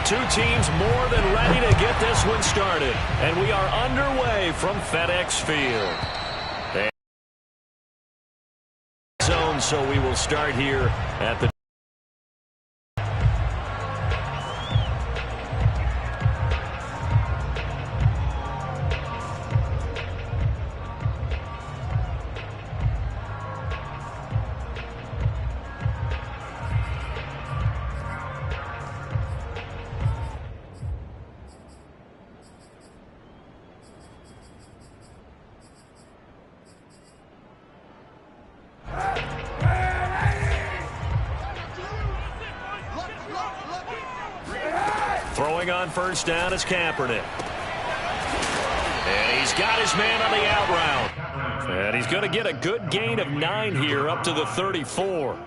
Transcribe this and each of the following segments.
Two teams more than ready to get this one started. And we are underway from FedEx Field. Zone, so we will start here at the throwing on first down is Kaepernick. And he's got his man on the out route. And he's going to get a good gain of 9 here up to the 34.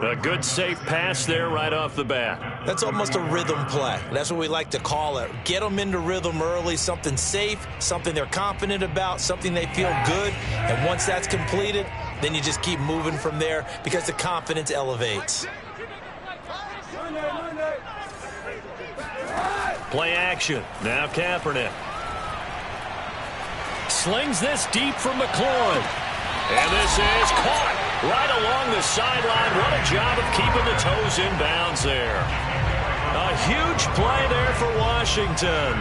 A good safe pass there right off the bat. That's almost a rhythm play. That's what we like to call it. Get them into rhythm early, something safe, something they're confident about, something they feel good. And once that's completed, then you just keep moving from there because the confidence elevates. Play action. Now Kaepernick. Slings this deep from McLaurin. And this is caught right along the sideline. What a job of keeping the toes in bounds there. A huge play there for Washington.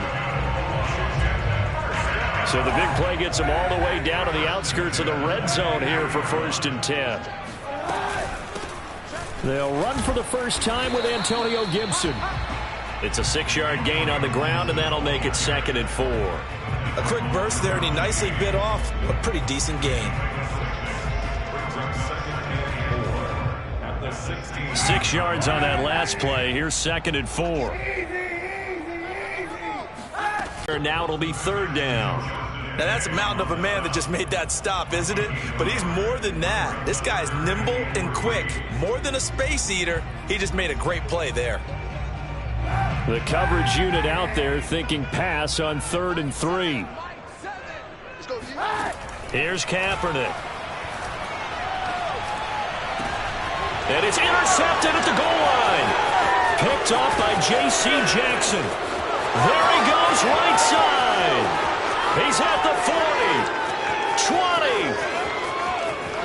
So the big play gets them all the way down to the outskirts of the red zone here for 1st and 10. They'll run for the first time with Antonio Gibson. It's a 6-yard gain on the ground, and that'll make it 2nd and 4. A quick burst there, and he nicely bit off a pretty decent gain. 6 yards on that last play. Here's 2nd and 4. Now it'll be 3rd down. Now that's a mountain of a man that just made that stop, isn't it? But he's more than that. This guy's nimble and quick. More than a space eater. He just made a great play there. The coverage unit out there thinking pass on 3rd and 3. Here's Kaepernick. And it's intercepted at the goal line. Picked off by J.C. Jackson. There he goes right side. He's at the 40. 20.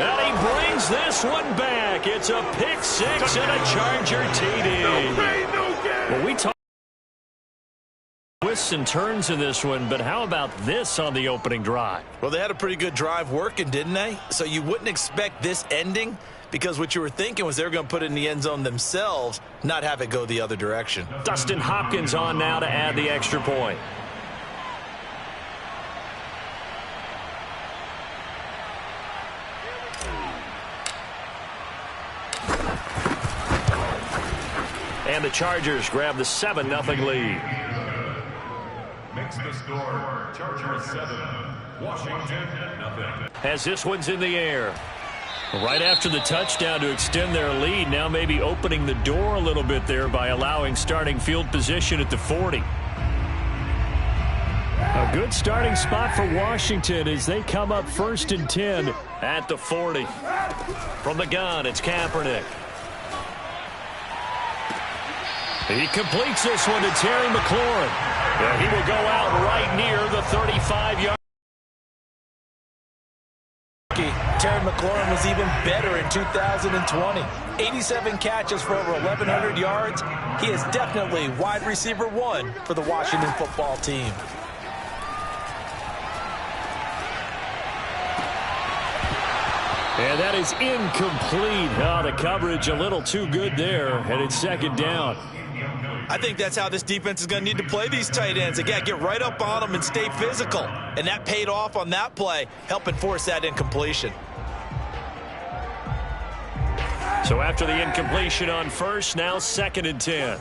And he brings this one back. It's a pick 6 and a Charger TD. Well, we talked twists and turns in this one, but how about this on the opening drive? Well, they had a pretty good drive working, didn't they? So you wouldn't expect this ending because what you were thinking was they were going to put it in the end zone themselves, not have it go the other direction. Dustin Hopkins on now to add the extra point. And the Chargers grab the 7-0 lead. Makes the score Chargers 7, Washington 0. As this one's in the air. Right after the touchdown to extend their lead, now maybe opening the door a little bit there by allowing starting field position at the 40. A good starting spot for Washington as they come up 1st and 10 at the 40. From the gun, it's Kaepernick. He completes this one to Terry McLaurin. And he will go out right near the 35-yard. Terry McLaurin was even better in 2020. 87 catches for over 1,100 yards. He is definitely wide receiver 1 for the Washington football team. And that is incomplete. Oh, the coverage a little too good there. And it's 2nd down. I think that's how this defense is going to need to play these tight ends. They got to get right up on them and stay physical. And that paid off on that play, helping force that incompletion. So after the incompletion on first, now 2nd and 10.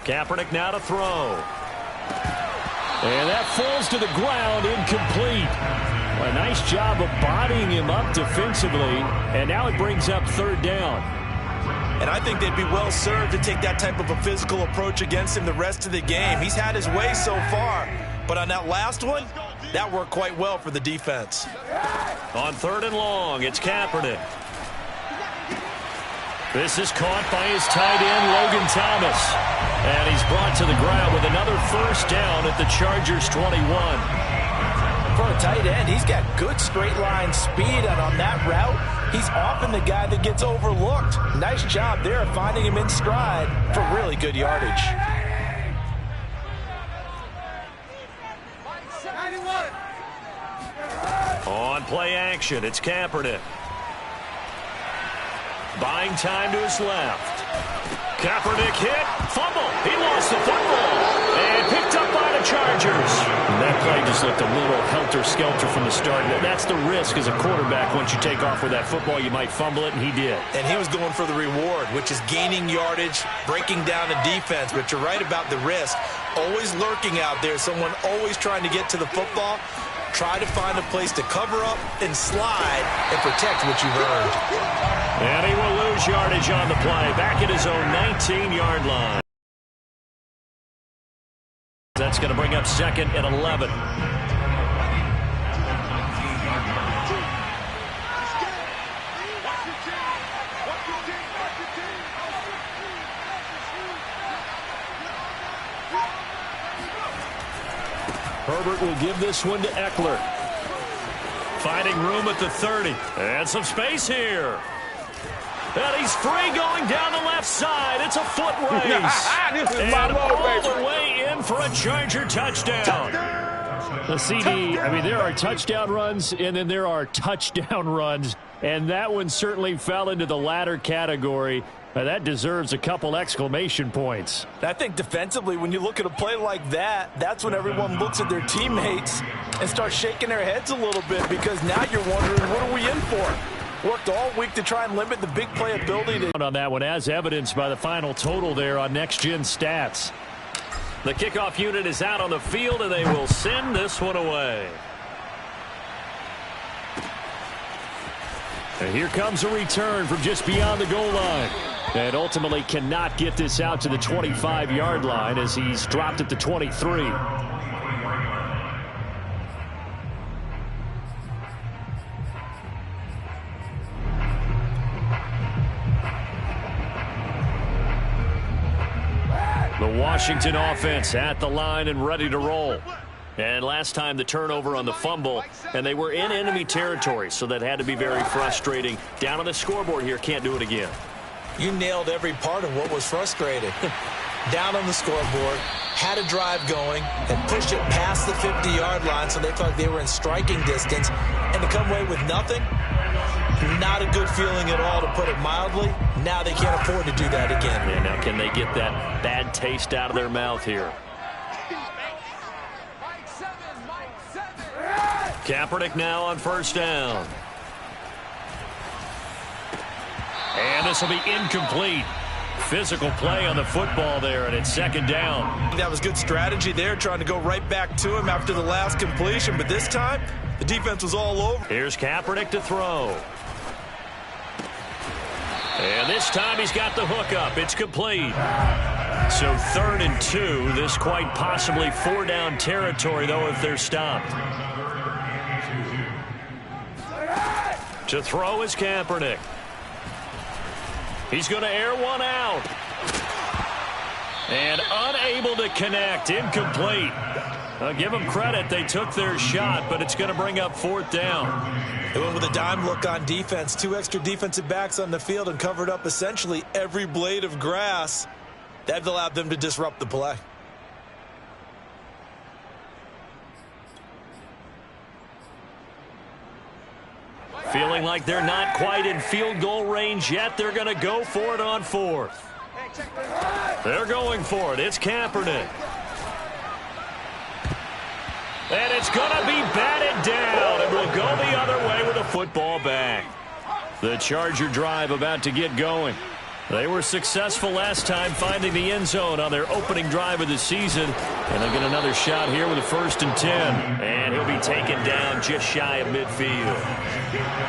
Kaepernick now to throw. And that falls to the ground, incomplete. A nice job of bodying him up defensively. And now it brings up 3rd down. And I think they'd be well served to take that type of a physical approach against him the rest of the game. He's had his way so far. But on that last one, that worked quite well for the defense. On 3rd and long, it's Kaepernick. This is caught by his tight end, Logan Thomas. And he's brought to the ground with another first down at the Chargers' 21. For a tight end, he's got good straight line speed, and on that route, he's often the guy that gets overlooked. Nice job there of finding him in stride for really good yardage. On play action, it's Kaepernick. Buying time to his left. Kaepernick hit, fumble. He lost the football and picked up by the Chargers. And that play just looked a little helter-skelter from the start. That's the risk as a quarterback. Once you take off with that football, you might fumble it, and he did. And he was going for the reward, which is gaining yardage, breaking down a defense. But you're right about the risk. Always lurking out there, someone always trying to get to the football. Try to find a place to cover up and slide and protect what you've earned. And he will lose yardage on the play, back at his own 19-yard line. That's going to bring up second and 11. Herbert will give this one to Eckler. Finding room at the 30. And some space here. And he's free going down the left side. It's a foot race. And all the way in for a Charger touchdown. The CD, I mean, there are touchdown runs, and then there are touchdown runs. And that one certainly fell into the latter category. That deserves a couple exclamation points. I think defensively, when you look at a play like that, that's when everyone looks at their teammates and starts shaking their heads a little bit, because now you're wondering, what are we in for? Worked all week to try and limit the big play ability. On that one, as evidenced by the final total there on Next Gen Stats. The kickoff unit is out on the field, and they will send this one away. And here comes a return from just beyond the goal line. And ultimately cannot get this out to the 25-yard line as he's dropped at the 23. The Washington offense at the line and ready to roll. And last time the turnover on the fumble, and they were in enemy territory, so that had to be very frustrating. Down on the scoreboard here, can't do it again. You nailed every part of what was frustrating. Down on the scoreboard, had a drive going, and pushed it past the 50-yard line, so they thought they were in striking distance, and to come away with nothing, not a good feeling at all, to put it mildly. Now they can't afford to do that again. Yeah, now can they get that bad taste out of their mouth here? Kaepernick now on first down. And this will be incomplete. Physical play on the football there, and it's second down. That was good strategy there, trying to go right back to him after the last completion. But this time, the defense was all over. Here's Kaepernick to throw. And this time he's got the hook up. It's complete. So 3rd and 2. This quite possibly 4-down territory, though, if they're stopped. To throw is Kaepernick. He's going to air one out. And unable to connect. Incomplete. I'll give them credit. They took their shot, but it's going to bring up 4th down. They went with a dime look on defense. 2 extra defensive backs on the field and covered up essentially every blade of grass. That allowed them to disrupt the play. Feeling like they're not quite in field goal range yet. They're going to go for it on 4th. They're going for it. It's Kaepernick. And it's going to be batted down. And will go the other way with a football back. The Charger drive about to get going. They were successful last time finding the end zone on their opening drive of the season. And they'll get another shot here with a 1st and 10. And he'll be taken down just shy of midfield.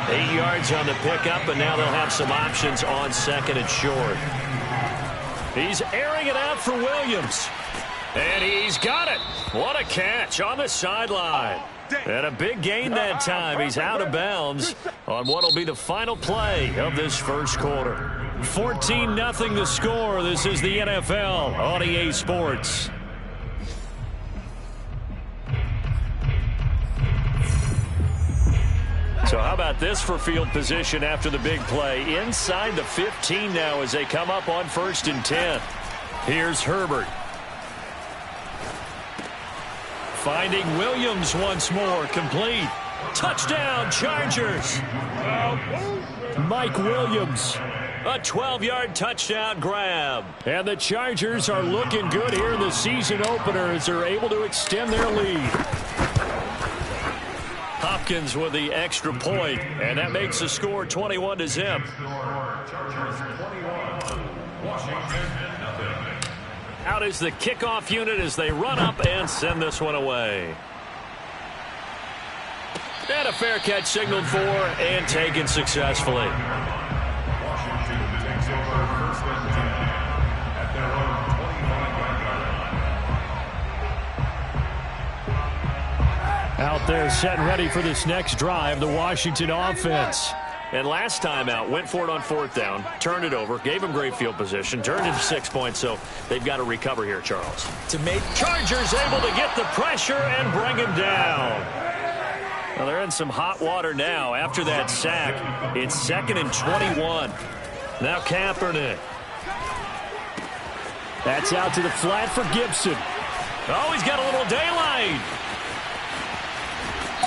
8 yards on the pickup, and now they'll have some options on 2nd and short. He's airing it out for Williams. And he's got it. What a catch on the sideline. And a big gain that time. He's out of bounds on what will be the final play of this first quarter. 14-0 the score. This is the NFL on EA Sports. So how about this for field position after the big play? Inside the 15 now as they come up on 1st and 10. Here's Herbert. Finding Williams once more, complete. Touchdown, Chargers. Mike Williams, a 12-yard touchdown grab. And the Chargers are looking good here in the season opener as they're able to extend their lead. Hopkins with the extra point, and that makes the score 21-0. Out is the kickoff unit as they run up and send this one away. And a fair catch signaled for and taken successfully. Washington takes over 1st and 10 at their own 25-yard line. Out there set and ready for this next drive, the Washington offense. And last time out, went for it on 4th down, turned it over, gave him great field position, turned it to 6 points, so they've got to recover here, Charles. To make Chargers able to get the pressure and bring him down. Well, they're in some hot water now after that sack. It's 2nd and 21. Now Kaepernick. That's out to the flat for Gibson. Oh, he's got a little daylight.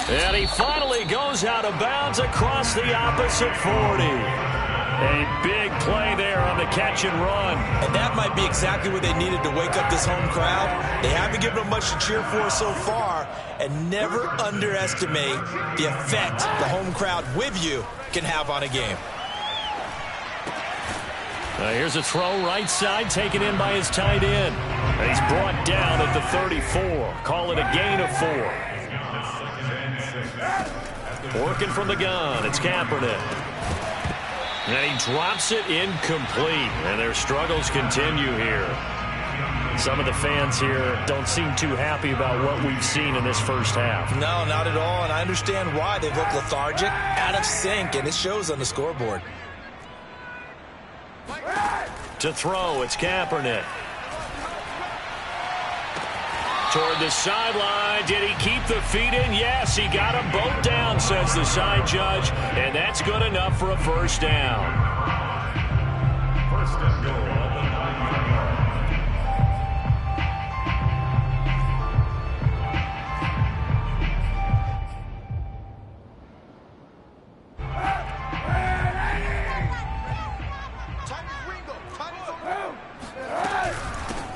And he finally goes out of bounds across the opposite 40. A big play there on the catch and run. And that might be exactly what they needed to wake up this home crowd. They haven't given them much to cheer for so far. And never underestimate the effect the home crowd with you can have on a game. Here's a throw right side taken in by his tight end. And he's brought down at the 34. Call it a gain of 4. Working from the gun, it's Kaepernick. And he drops it incomplete. And their struggles continue here. Some of the fans here don't seem too happy about what we've seen in this first half. No, not at all. And I understand why. They've looked lethargic, out of sync, and it shows on the scoreboard. To throw, it's Kaepernick. Toward the sideline. Did he keep the feet in? Yes, he got them both down, says the side judge. And that's good enough for a first down. 1st and goal on the 9-yard line.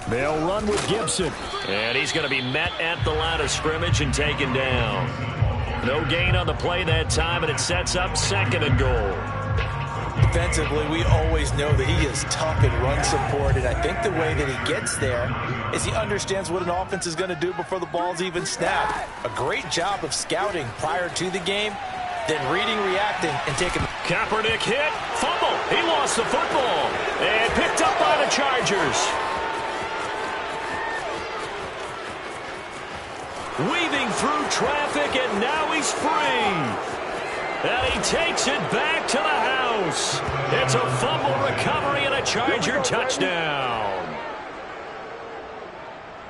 They'll run with Gibson. And he's going to be met at the line of scrimmage and taken down. No gain on the play that time, and it sets up 2nd and goal. Defensively, we always know that he is tough in run support, and I think the way that he gets there is he understands what an offense is going to do before the ball's even snapped. A great job of scouting prior to the game, then reading, reacting, and taking. Kaepernick hit, fumble. He lost the football and picked up by the Chargers. Weaving through traffic, and now he's free. And he takes it back to the house. It's a fumble recovery and a Charger touchdown.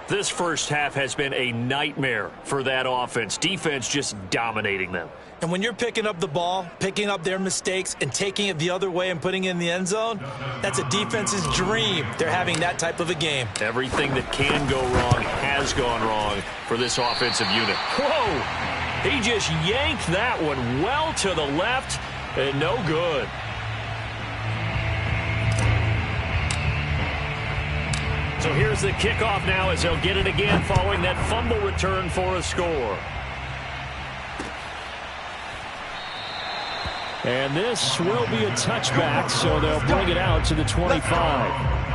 This first half has been a nightmare for that offense. Defense just dominating them. And when you're picking up the ball, picking up their mistakes, and taking it the other way and putting it in the end zone, that's a defense's dream. They're having that type of a game. Everything that can go wrong has gone wrong for this offensive unit. Whoa! He just yanked that one well to the left, and no good. So here's the kickoff now as they'll get it again following that fumble return for a score. And this will be a touchback, so they'll bring it out to the 25.